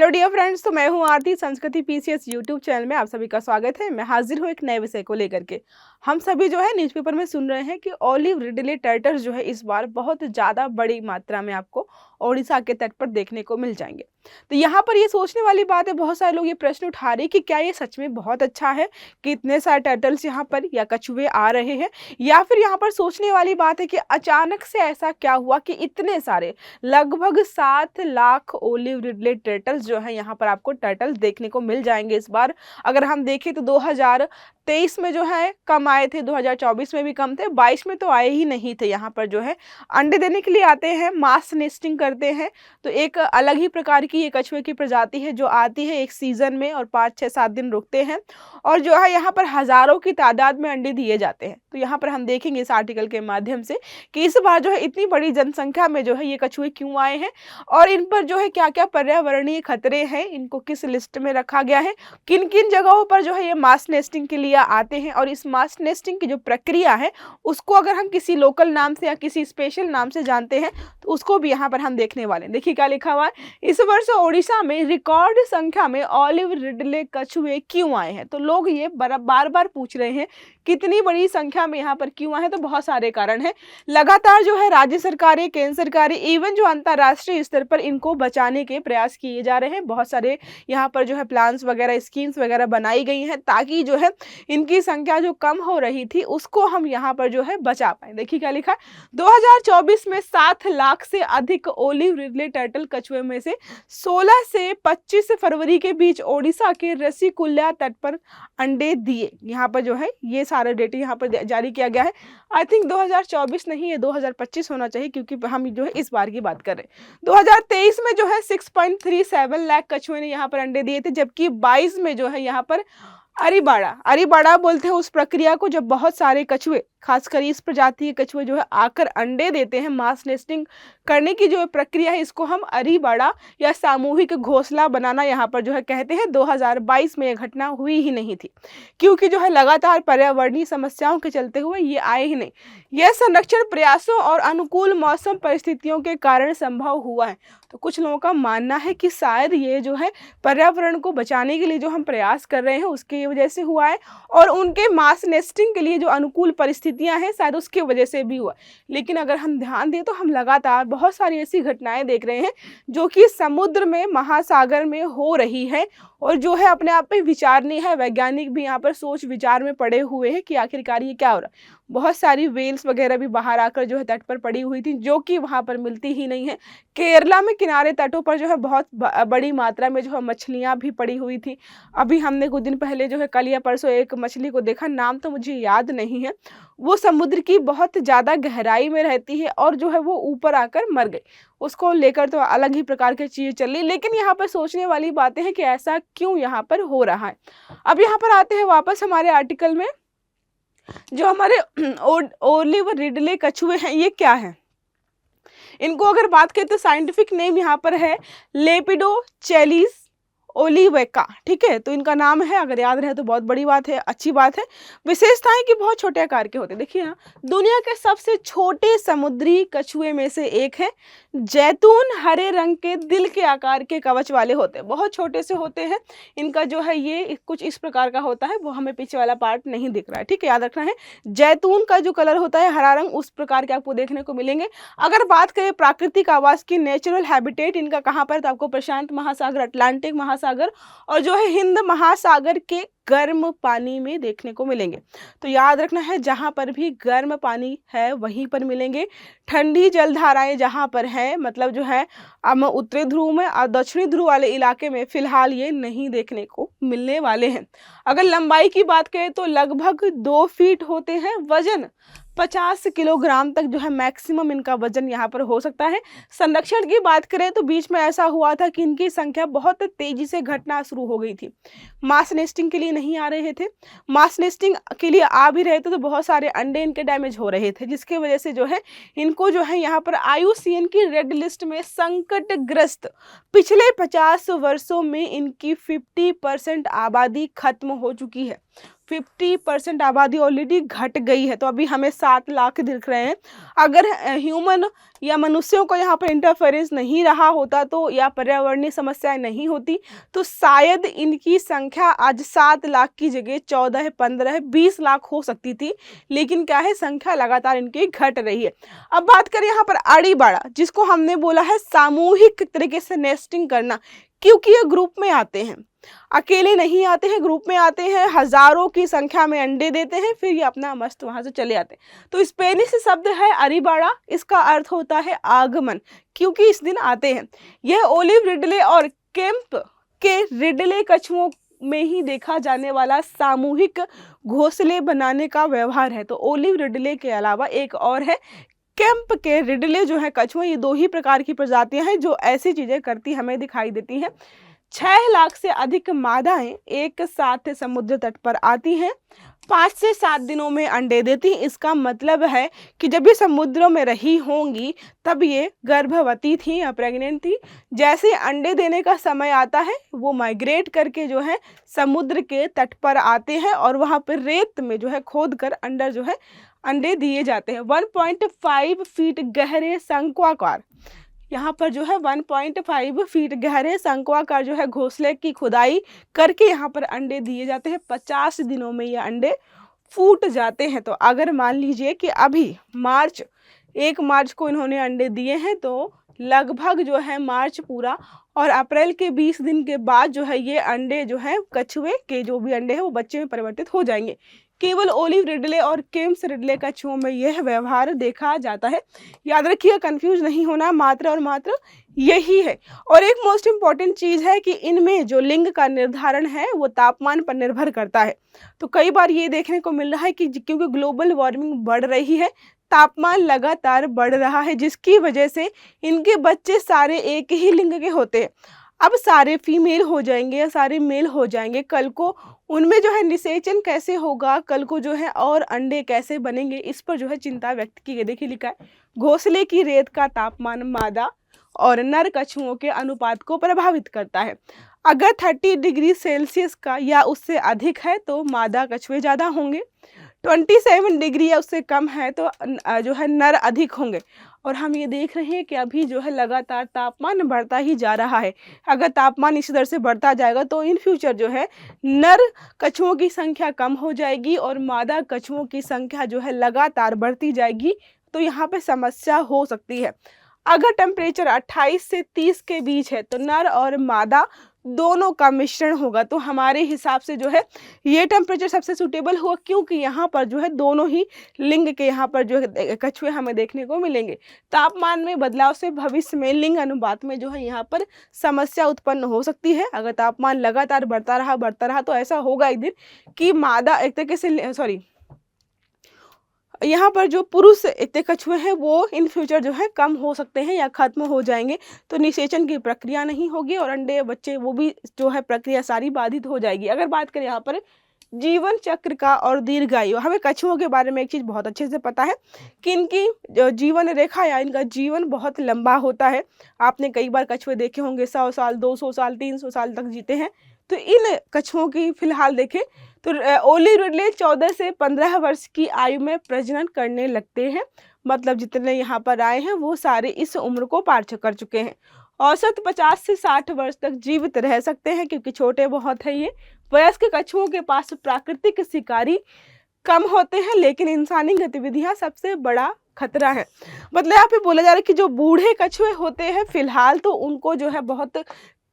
Hello dear friends, तो मैं हूं आरती। संस्कृति पीसीएस यूट्यूब चैनल में आप सभी का स्वागत है। मैं हाजिर हूं एक नए विषय को लेकर के। हम सभी जो है न्यूज़पेपर में सुन रहे हैं कि ऑलिव रिडले टर्टल्स जो है इस बार बहुत ज़्यादा बड़ी मात्रा में आपको ओडिशा के तट पर देखने को मिल जाएंगे। तो यहाँ पर ये सोचने वाली बात है, बहुत सारे लोग ये प्रश्न उठा रहे हैं कि क्या ये सच में बहुत अच्छा है कि इतने सारे टर्टल्स यहाँ पर या कछुए आ रहे हैं, या फिर यहाँ पर सोचने वाली बात है कि अचानक से ऐसा क्या हुआ कि इतने सारे लगभग 7 लाख ओलिव रिडले टर्टल्स जो है यहाँ पर आपको टर्टल्स देखने को मिल जाएंगे इस बार। अगर हम देखें तो 2023 में जो है कम आए थे, 2024 में भी कम थे, 22 में तो आए ही नहीं थे। यहाँ पर जो है अंडे देने के लिए आते हैं, मास नेस्टिंग करते हैं। तो एक अलग ही प्रकार की ये कछुए की प्रजाति है जो आती है एक सीजन में और 5-6-7 दिन रुकते हैं और जो है यहाँ पर हजारों की तादाद में अंडे दिए जाते हैं। तो यहाँ पर हम देखेंगे इस आर्टिकल के माध्यम से कि इस बार जो है इतनी बड़ी जनसंख्या में जो है ये कछुए क्यों आए हैं और इन पर जो है क्या क्या पर्यावरणीय खतरे हैं, इनको किस लिस्ट में रखा गया है, किन किन जगहों पर जो है ये मास नेस्टिंग के लिए आते हैं। और इस मास नेस्टिंग की जो प्रक्रिया है उसको अगर हम किसी लोकल नाम से या किसी स्पेशल नाम से जानते हैं तो उसको भी यहाँ पर हम देखने वाले हैं। देखिए क्या लिखा हुआ है, इस वर्ष ओडिशा में रिकॉर्ड संख्या में ऑलिव रिडले कछुए क्यों आए हैं। तो लोग ये बार बार पूछ रहे हैं कितनी बड़ी संख्या में यहाँ पर क्यों आए हैं। तो बहुत सारे कारण हैं। लगातार जो है राज्य सरकारें, केंद्र सरकारें, इवन जो अंतर्राष्ट्रीय स्तर पर इनको बचाने के प्रयास किए जा रहे हैं। बहुत सारे यहाँ पर जो है प्लान्स वगैरह, स्कीम्स वगैरह बनाई गई हैं ताकि जो है इनकी संख्या जो कम हो रही थी उसको हम यहाँ पर जो है बचा पाए। देखिए क्या लिखा है, 2024 में 7 लाख से अधिक ओलिव रिडले टर्टल कछुए में से 16 से 25 फरवरी के बीच ओडिशा के रसीकुल्या तट पर अंडे दिए। यहाँ पर जो है ये सारा डेटा यहाँ पर जारी किया गया है। आई थिंक 2024 नहीं है, 2025 होना चाहिए क्योंकि हम जो है इस बार की बात कर रहे हैं। 2023 में जो है 6.37 लाख कछुए ने यहाँ पर अंडे दिए थे, जबकि 22 में जो है यहाँ पर अरीबाड़ा बोलते हैं उस प्रक्रिया को जब बहुत सारे कछुए, खासकर इस प्रजाति के कछुए जो है आकर अंडे देते हैं। मास नेस्टिंग करने की जो प्रक्रिया है इसको हम अरीबाड़ा या सामूहिक घोंसला बनाना यहाँ पर जो है कहते हैं। 2022 में यह घटना हुई ही नहीं थी क्योंकि जो है लगातार पर्यावरणीय समस्याओं के चलते हुए ये आए ही नहीं। यह संरक्षण प्रयासों और अनुकूल मौसम परिस्थितियों के कारण संभव हुआ है। तो कुछ लोगों का मानना है कि शायद ये जो है पर्यावरण को बचाने के लिए जो हम प्रयास कर रहे हैं उसकी वजह से हुआ है और उनके मास नेस्टिंग के लिए जो अनुकूल परिस्थितियां हैं शायद उसकी वजह से भी हुआ। लेकिन अगर हम ध्यान दें तो हम लगातार बहुत सारी ऐसी घटनाएं देख रहे हैं जो कि समुद्र में, महासागर में हो रही है और जो है अपने आप में विचारणीय है। वैज्ञानिक भी यहाँ पर सोच विचार में पड़े हुए हैं कि आखिरकार ये क्या हो रहा है। बहुत सारी वेल्स वगैरह भी बाहर आकर जो है तट पर पड़ी हुई थी जो कि वहाँ पर मिलती ही नहीं है। केरला में किनारे तटों पर जो है बहुत बड़ी मात्रा में जो है मछलियाँ भी पड़ी हुई थी। अभी हमने कुछ दिन पहले जो है कल या परसों एक मछली को देखा, नाम तो मुझे याद नहीं है। वो समुद्र की बहुत ज़्यादा गहराई में रहती है और जो है वो ऊपर आकर मर गई। उसको लेकर तो अलग ही प्रकार की चीज़ चल रही। लेकिन यहाँ पर सोचने वाली बातें हैं कि ऐसा क्यों यहाँ पर हो रहा है। अब यहाँ पर आते हैं वापस हमारे आर्टिकल में। जो हमारे ओलिव रिडले कछुए हैं ये क्या है, इनको अगर बात करें तो साइंटिफिक नेम यहाँ पर है लेपिडोचेलिस ओलिवेका। ठीक है, तो इनका नाम है, अगर याद रहे तो बहुत बड़ी बात है, अच्छी बात है। विशेषताएं कि बहुत छोटे आकार के होते हैं। देखिए यहाँ दुनिया के सबसे छोटे समुद्री कछुए में से एक है। जैतून हरे रंग के दिल के आकार के कवच वाले होते हैं, बहुत छोटे से होते हैं। इनका जो है ये कुछ इस प्रकार का होता है, वो हमें पीछे वाला पार्ट नहीं दिख रहा है। ठीक है, याद रखना है जैतून का जो कलर होता है हरा रंग, उस प्रकार के आपको देखने को मिलेंगे। अगर बात करें प्राकृतिक आवास की, नेचुरल हैबिटेट इनका कहाँ पर, तो आपको प्रशांत महासागर, अटलांटिक महासागर और जो है हिंद महासागर के गर्म पानी में देखने को मिलेंगे। तो याद रखना है जहां पर भी गर्म पानी है वहीं पर मिलेंगे। ठंडी जलधाराएं जहां पर है, मतलब जो है उत्तरी ध्रुव में और दक्षिणी ध्रुव वाले इलाके में फिलहाल ये नहीं देखने को मिलने वाले हैं। अगर लंबाई की बात करें तो लगभग 2 फीट होते हैं। वजन 50 किलोग्राम तक जो है मैक्सिमम इनका वजन यहाँ पर हो सकता है। संरक्षण की बात करें तो बीच में ऐसा हुआ था कि इनकी संख्या बहुत तेजी से घटना शुरू हो गई थी। मास नेस्टिंग के लिए नहीं आ रहे थे, मास नेस्टिंग के लिए आ भी रहे थे तो बहुत सारे अंडे इनके डैमेज हो रहे थे, जिसकी वजह से जो है इनको जो है यहाँ पर IUCN की रेड लिस्ट में संकटग्रस्त, पिछले 50 वर्षों में इनकी 50% आबादी खत्म हो चुकी है। 50% आबादी ऑलरेडी घट गई है, तो अभी हमें 7 लाख दिख रहे हैं। अगर ह्यूमन या मनुष्यों को यहाँ पर इंटरफेरेंस नहीं रहा होता तो, या पर्यावरणीय समस्याएं नहीं होती, तो शायद इनकी संख्या आज 7 लाख की जगह 14, 15, 20 लाख हो सकती थी। लेकिन क्या है, संख्या लगातार इनकी घट रही है। अब बात करें यहाँ पर आड़ी बाड़ा, जिसको हमने बोला है सामूहिक तरीके से नेस्टिंग करना, क्योंकि ये ग्रुप में आते हैं, अकेले नहीं आते हैं, ग्रुप में आते हैं, हजारों की संख्या में अंडे देते हैं, फिर ये अपना मस्त वहां से चले आते हैं। तो स्पेनिश शब्द है अरीबाड़ा, इसका अर्थ होता है आगमन, क्योंकि इस दिन आते हैं। यह ओलिव रिडले और केम्प के रिडले कछुओं में ही देखा जाने वाला सामूहिक घोंसले बनाने का व्यवहार है। तो ओलिव रिडले के अलावा एक और है केम्प के रिडले जो है कछुए, ये 2 ही प्रकार की प्रजातियां हैं जो ऐसी चीजें करती हमें दिखाई देती हैं। 6 लाख से अधिक मादाएं एक साथ समुद्र तट पर आती हैं, 5 से 7 दिनों में अंडे देती हैं। इसका मतलब है कि जब ये समुद्रों में रही होंगी तब ये गर्भवती थी या प्रेग्नेंट थी। जैसे अंडे देने का समय आता है वो माइग्रेट करके जो है समुद्र के तट पर आते हैं और वहाँ पर रेत में जो है खोद कर अंडर जो है अंडे दिए जाते हैं। 1.5 फीट गहरे शंक्वाकार, यहाँ पर जो है 1.5 फीट गहरे शंक्वाकार जो है घोंसले की खुदाई करके यहाँ पर अंडे दिए जाते हैं। 50 दिनों में ये अंडे फूट जाते हैं। तो अगर मान लीजिए कि अभी 1 मार्च को इन्होंने अंडे दिए हैं, तो लगभग जो है मार्च पूरा और अप्रैल के 20 दिन के बाद जो है ये अंडे जो है कछुए के जो भी अंडे हैं वो बच्चे में परिवर्तित हो जाएंगे। केवल ओलिव रिडले और केम्स रिडले कछुओं में यह व्यवहार देखा जाता है। याद रखिए, कंफ्यूज नहीं होना, मात्र और मात्र यही है। और एक मोस्ट इम्पॉर्टेंट चीज है कि इनमें जो लिंग का निर्धारण है वो तापमान पर निर्भर करता है। तो कई बार ये देखने को मिल रहा है कि क्योंकि ग्लोबल वार्मिंग बढ़ रही है, तापमान लगातार बढ़ रहा है, जिसकी वजह से इनके बच्चे सारे एक ही लिंग के होते हैं। अब सारे फीमेल हो जाएंगे या सारे मेल हो जाएंगे, कल को उनमें जो है निषेचन कैसे होगा, कल को जो है और अंडे कैसे बनेंगे, इस पर जो है चिंता व्यक्त की गई। देखिए लिखा है, घोंसले की रेत का तापमान मादा और नर कछुओं के अनुपात को प्रभावित करता है। अगर 30 डिग्री सेल्सियस का या उससे अधिक है तो मादा कछुए ज़्यादा होंगे, 27 डिग्री या उससे कम है तो जो है नर अधिक होंगे। और हम ये देख रहे हैं कि अभी जो है लगातार तापमान बढ़ता ही जा रहा है। अगर तापमान इसी तरह से बढ़ता जाएगा तो इन फ्यूचर जो है नर कछुओं की संख्या कम हो जाएगी और मादा कछुओं की संख्या जो है लगातार बढ़ती जाएगी। तो यहाँ पे समस्या हो सकती है। अगर टेम्परेचर 28 से 30 के बीच है तो नर और मादा दोनों का मिश्रण होगा। तो हमारे हिसाब से जो है ये टेम्परेचर सबसे सूटेबल होगा, क्योंकि यहाँ पर जो है दोनों ही लिंग के यहाँ पर जो है कछुए हमें देखने को मिलेंगे। तापमान में बदलाव से भविष्य में लिंग अनुपात में जो है यहाँ पर समस्या उत्पन्न हो सकती है। अगर तापमान लगातार बढ़ता रहा तो ऐसा होगा एक दिन कि मादा एक तरीके से यहाँ पर जो पुरुष इतने कछुए हैं वो इन फ्यूचर जो है कम हो सकते हैं या खत्म हो जाएंगे। तो निषेचन की प्रक्रिया नहीं होगी और अंडे बच्चे वो भी जो है प्रक्रिया सारी बाधित हो जाएगी। अगर बात करें यहाँ पर जीवन चक्र का और दीर्घायु, हमें कछुओं के बारे में एक चीज़ बहुत अच्छे से पता है कि इनकी जो जीवन रेखा या इनका जीवन बहुत लंबा होता है। आपने कई बार कछुए देखे होंगे 100 साल, 200 साल, 300 साल तक जीते हैं। तो इन कछुओं की फिलहाल देखें तो ओलिव रिडले 14 से 15 वर्ष की आयु में प्रजनन करने लगते हैं। मतलब जितने यहाँ पर आए हैं वो सारे इस उम्र को पार कर चुके हैं। औसत 50 से 60 वर्ष तक जीवित रह सकते हैं, क्योंकि छोटे बहुत है ये। वयस्क कछुओं के पास प्राकृतिक शिकारी कम होते हैं, लेकिन इंसानी गतिविधियां सबसे बड़ा खतरा है। मतलब यहाँ पे बोला जा रहा है कि जो बूढ़े कछुए होते हैं फिलहाल तो उनको जो है बहुत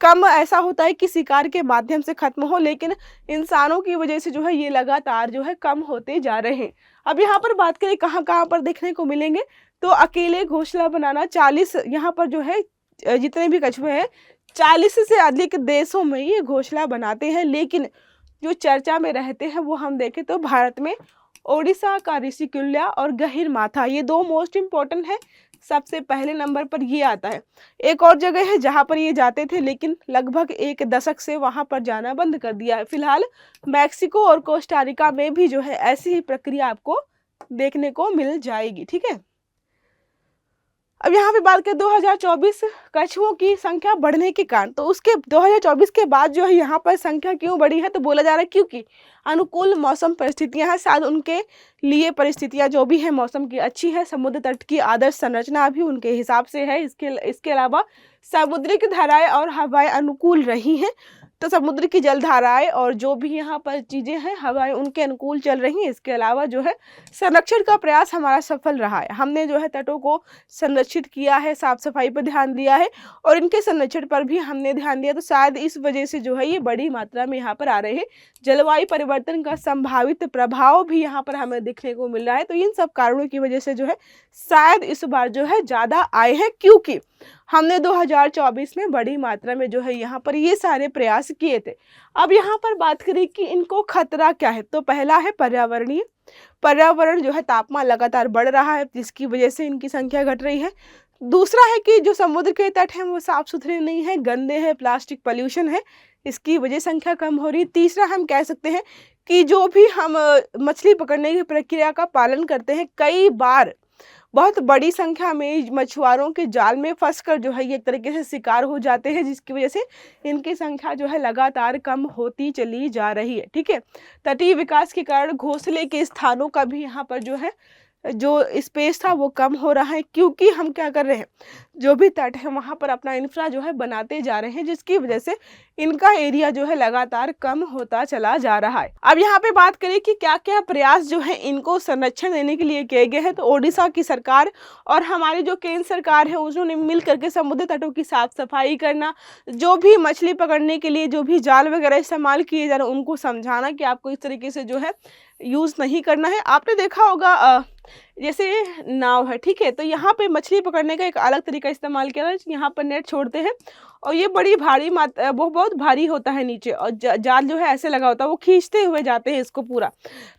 कम ऐसा होता है कि शिकार के माध्यम से खत्म हो, लेकिन इंसानों की वजह से जो है ये लगातार जो है कम होते जा रहे हैं। अब यहाँ पर बात करें कहाँ कहाँ पर देखने को मिलेंगे, तो अकेले घोंसला बनाना 40 यहाँ पर जो है जितने भी कछुए हैं 40 से अधिक देशों में ये घोंसला बनाते हैं। लेकिन जो चर्चा में रहते हैं वो हम देखें तो भारत में ओडिशा का ऋषिकुल्या और गहिरमाथा, ये 2 मोस्ट इम्पोर्टेंट है। सबसे पहले नंबर पर ये आता है। एक और जगह है जहाँ पर ये जाते थे, लेकिन लगभग 1 दशक से वहाँ पर जाना बंद कर दिया है। फिलहाल मैक्सिको और कोस्टारिका में भी जो है ऐसी ही प्रक्रिया आपको देखने को मिल जाएगी। ठीक है, अब यहाँ पे बात करें 2024 कछुओं की संख्या बढ़ने के कारण, तो उसके 2024 के बाद जो है यहाँ पर संख्या क्यों बढ़ी है, तो बोला जा रहा है क्योंकि अनुकूल मौसम परिस्थितियां हैं, शायद उनके लिए परिस्थितियां जो भी है मौसम की अच्छी है, समुद्र तट की आदर्श संरचना भी उनके हिसाब से है। इसके अलावा समुद्री धाराएं और हवाएं अनुकूल रही हैं, तो समुद्र की जलधाराएं और जो भी यहाँ पर चीज़ें हैं हवाएं उनके अनुकूल चल रही हैं। इसके अलावा जो है संरक्षण का प्रयास हमारा सफल रहा है, हमने जो है तटों को संरक्षित किया है, साफ सफाई पर ध्यान दिया है और इनके संरक्षण पर भी हमने ध्यान दिया, तो शायद इस वजह से जो है ये बड़ी मात्रा में यहाँ पर आ रहे हैं। जलवायु परिवर्तन का संभावित प्रभाव भी यहाँ पर हमें देखने को मिल रहा है, तो इन सब कारणों की वजह से जो है शायद इस बार जो है ज़्यादा आए हैं, क्योंकि हमने 2024 में बड़ी मात्रा में जो है यहाँ पर ये सारे प्रयास किए थे। अब यहाँ पर बात करें कि इनको खतरा क्या है, तो पहला है पर्यावरण जो है तापमान लगातार बढ़ रहा है जिसकी वजह से इनकी संख्या घट रही है। दूसरा है कि जो समुद्र के तट हैं वो साफ सुथरे नहीं है, गंदे हैं, प्लास्टिक पॉल्यूशन है, इसकी वजह संख्या कम हो रही है। तीसरा हम कह सकते हैं कि जो भी हम मछली पकड़ने की प्रक्रिया का पालन करते हैं, कई बार बहुत बड़ी संख्या में मछुआरों के जाल में फंसकर जो है ये एक तरीके से शिकार हो जाते हैं, जिसकी वजह से इनकी संख्या जो है लगातार कम होती चली जा रही है। ठीक है, तटीय विकास के कारण घोंसले के स्थानों का भी यहाँ पर जो है जो स्पेस था वो कम हो रहा है, क्योंकि हम क्या कर रहे हैं, जो भी तट है वहाँ पर अपना इंफ्रा जो है बनाते जा रहे हैं, जिसकी वजह से इनका एरिया जो है लगातार कम होता चला जा रहा है। अब यहाँ पे बात करें कि क्या क्या प्रयास जो है इनको संरक्षण देने के लिए किए गए हैं, तो ओडिशा की सरकार और हमारी जो केंद्र सरकार है उन्होंने मिल करके समुद्र तटों की साफ सफाई करना, जो भी मछली पकड़ने के लिए जो भी जाल वगैरह इस्तेमाल किए जा रहे हैं उनको समझाना कि आपको इस तरीके से जो है यूज़ नहीं करना है। आपने देखा होगा जैसे नाव है, ठीक है, तो यहाँ पे मछली पकड़ने का एक अलग तरीका इस्तेमाल किया है, यहाँ पर नेट छोड़ते हैं और ये बड़ी भारी वो बहुत भारी होता है नीचे, और जाल जो है ऐसे लगा होता है, वो खींचते हुए जाते हैं इसको पूरा,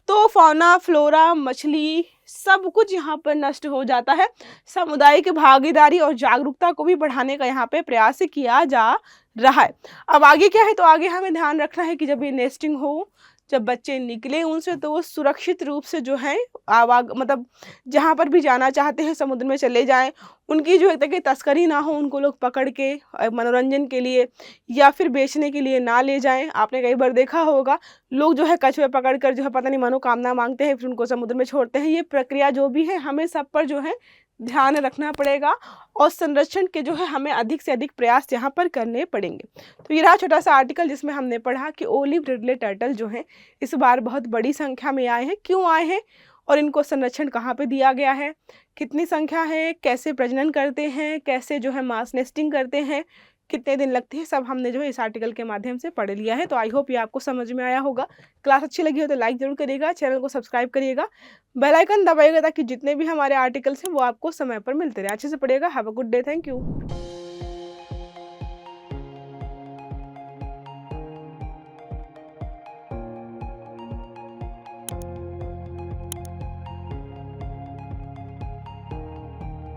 तो फौना फ्लोरा मछली सब कुछ यहाँ पर नष्ट हो जाता है। सामुदायिक भागीदारी और जागरूकता को भी बढ़ाने का यहाँ पे प्रयास किया जा रहा है। अब आगे क्या है, तो आगे हमें ध्यान रखना है कि जब ये नेस्टिंग हो, जब बच्चे निकले उनसे, तो वो सुरक्षित रूप से जो है मतलब जहाँ पर भी जाना चाहते हैं समुद्र में चले जाएं, उनकी जो है कि तस्करी ना हो, उनको लोग पकड़ के मनोरंजन के लिए या फिर बेचने के लिए ना ले जाएं। आपने कई बार देखा होगा लोग जो है कछुए पकड़ कर जो है पता नहीं मनोकामना मांगते हैं, फिर उनको समुद्र में छोड़ते हैं। ये प्रक्रिया जो भी है हमें सब पर जो है ध्यान रखना पड़ेगा और संरक्षण के जो है हमें अधिक से अधिक प्रयास यहाँ पर करने पड़ेंगे। तो ये रहा छोटा सा आर्टिकल जिसमें हमने पढ़ा कि ओलिव रिडले टर्टल जो है इस बार बहुत बड़ी संख्या में आए हैं, क्यों आए हैं और इनको संरक्षण कहाँ पे दिया गया है, कितनी संख्या है, कैसे प्रजनन करते हैं, कैसे जो है मास नेस्टिंग करते हैं, कितने दिन लगते हैं, सब हमने जो है इस आर्टिकल के माध्यम से पढ़ लिया है। तो आई होप ये आपको समझ में आया होगा। क्लास अच्छी लगी हो तो लाइक जरूर करिएगा, चैनल को सब्सक्राइब करिएगा, बेल आइकन दबाइएगा ताकि जितने भी हमारे आर्टिकल्स हैं वो आपको समय पर मिलते रहे। अच्छे से पढ़िएगा। Have a good day. Thank you.